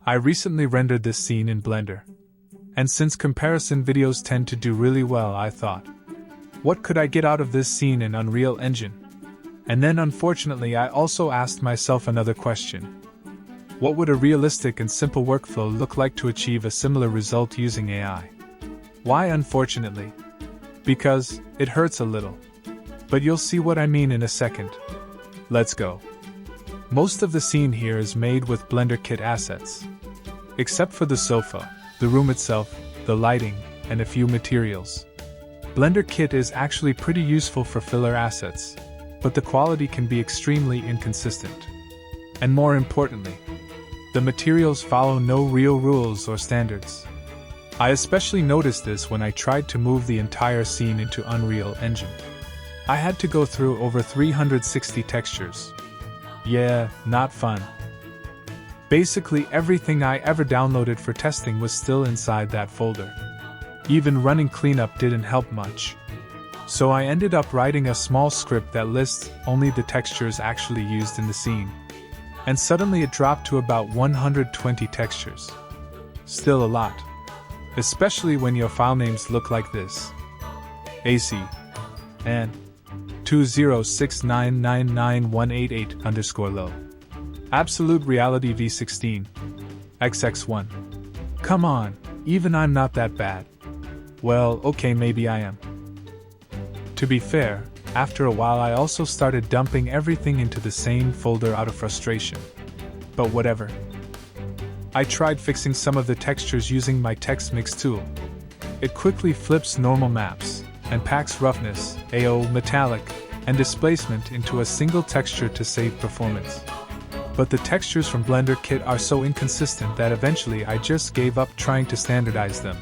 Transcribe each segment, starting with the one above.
I recently rendered this scene in Blender. And since comparison videos tend to do really well, I thought, what could I get out of this scene in Unreal Engine? And then unfortunately I also asked myself another question. What would a realistic and simple workflow look like to achieve a similar result using AI? Why unfortunately? Because it hurts a little. But you'll see what I mean in a second. Let's go. Most of the scene here is made with Blender Kit assets. Except for the sofa, the room itself, the lighting, and a few materials. Blender Kit is actually pretty useful for filler assets, but the quality can be extremely inconsistent. And more importantly, the materials follow no real rules or standards. I especially noticed this when I tried to move the entire scene into Unreal Engine. I had to go through over 360 textures. Yeah, not fun. Basically everything I ever downloaded for testing was still inside that folder. Even running cleanup didn't help much. So I ended up writing a small script that lists only the textures actually used in the scene. And suddenly it dropped to about 120 textures. Still a lot. Especially when your file names look like this. AC and 206999188_low. Absolute Reality V16. XX1. Come on, even I'm not that bad. Well, okay, maybe I am. To be fair, after a while I also started dumping everything into the same folder out of frustration. But whatever. I tried fixing some of the textures using my text mix tool. It quickly flips normal maps and packs roughness, AO, metallic, and displacement into a single texture to save performance. But the textures from Blender Kit are so inconsistent that eventually I just gave up trying to standardize them.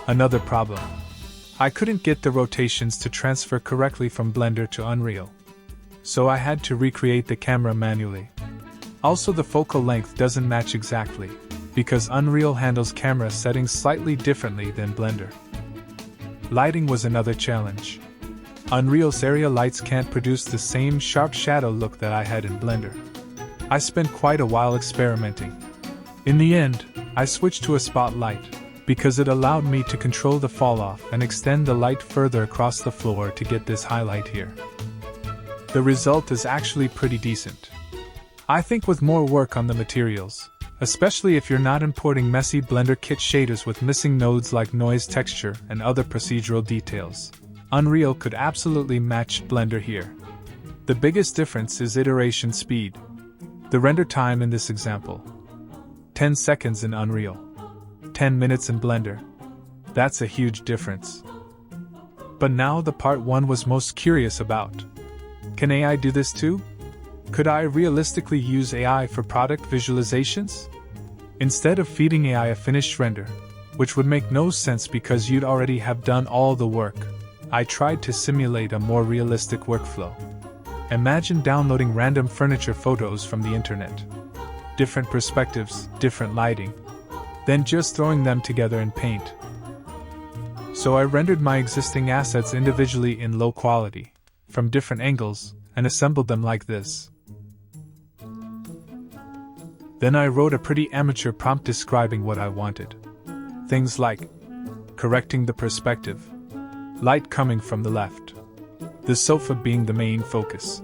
Another problem. I couldn't get the rotations to transfer correctly from Blender to Unreal. So I had to recreate the camera manually. Also, the focal length doesn't match exactly, because Unreal handles camera settings slightly differently than Blender. Lighting was another challenge. Unreal's area lights can't produce the same sharp shadow look that I had in Blender. I spent quite a while experimenting. In the end, I switched to a spotlight, because it allowed me to control the falloff and extend the light further across the floor to get this highlight here. The result is actually pretty decent. I think with more work on the materials, especially if you're not importing messy Blender Kit shaders with missing nodes like noise, texture, and other procedural details, Unreal could absolutely match Blender here. The biggest difference is iteration speed. The render time in this example. 10 seconds in Unreal. 10 minutes in Blender. That's a huge difference. But now the part one was most curious about. Can AI do this too? Could I realistically use AI for product visualizations? Instead of feeding AI a finished render, which would make no sense because you'd already have done all the work, I tried to simulate a more realistic workflow. Imagine downloading random furniture photos from the internet. Different perspectives, different lighting. Then just throwing them together in Paint. So I rendered my existing assets individually in low quality, from different angles, and assembled them like this. Then I wrote a pretty amateur prompt describing what I wanted. Things like correcting the perspective, light coming from the left, the sofa being the main focus.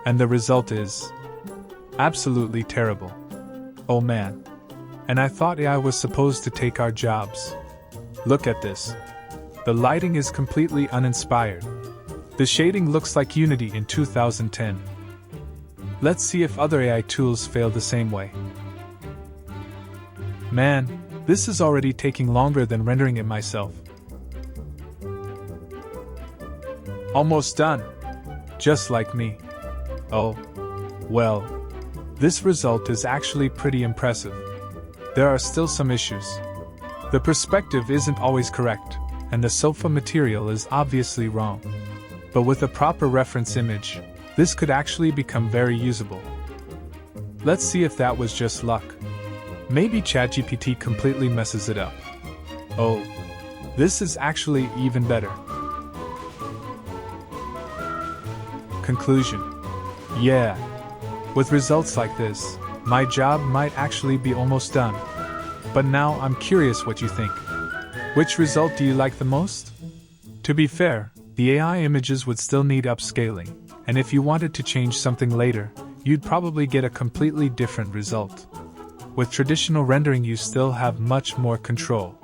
And the result is absolutely terrible. Oh man. And I thought AI was supposed to take our jobs. Look at this. The lighting is completely uninspired. The shading looks like Unity in 2010. Let's see if other AI tools fail the same way. Man, this is already taking longer than rendering it myself. Almost done. Just like me. Oh, well. This result is actually pretty impressive. There are still some issues. The perspective isn't always correct, and the sofa material is obviously wrong. But with a proper reference image, this could actually become very usable. Let's see if that was just luck. Maybe ChatGPT completely messes it up. Oh, this is actually even better. Conclusion. Yeah. With results like this, My job might actually be almost done. But now I'm curious what you think. Which result do you like the most? To be fair, the AI images would still need upscaling, and if you wanted to change something later, you'd probably get a completely different result. With traditional rendering, you still have much more control.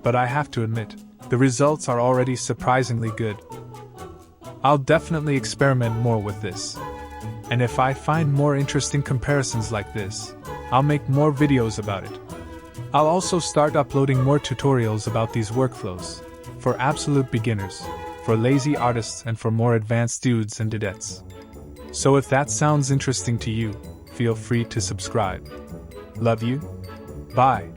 But I have to admit, the results are already surprisingly good. I'll definitely experiment more with this. And if I find more interesting comparisons like this, I'll make more videos about it. I'll also start uploading more tutorials about these workflows, for absolute beginners, for lazy artists, and for more advanced dudes and dudettes. So if that sounds interesting to you, feel free to subscribe. Love you. Bye.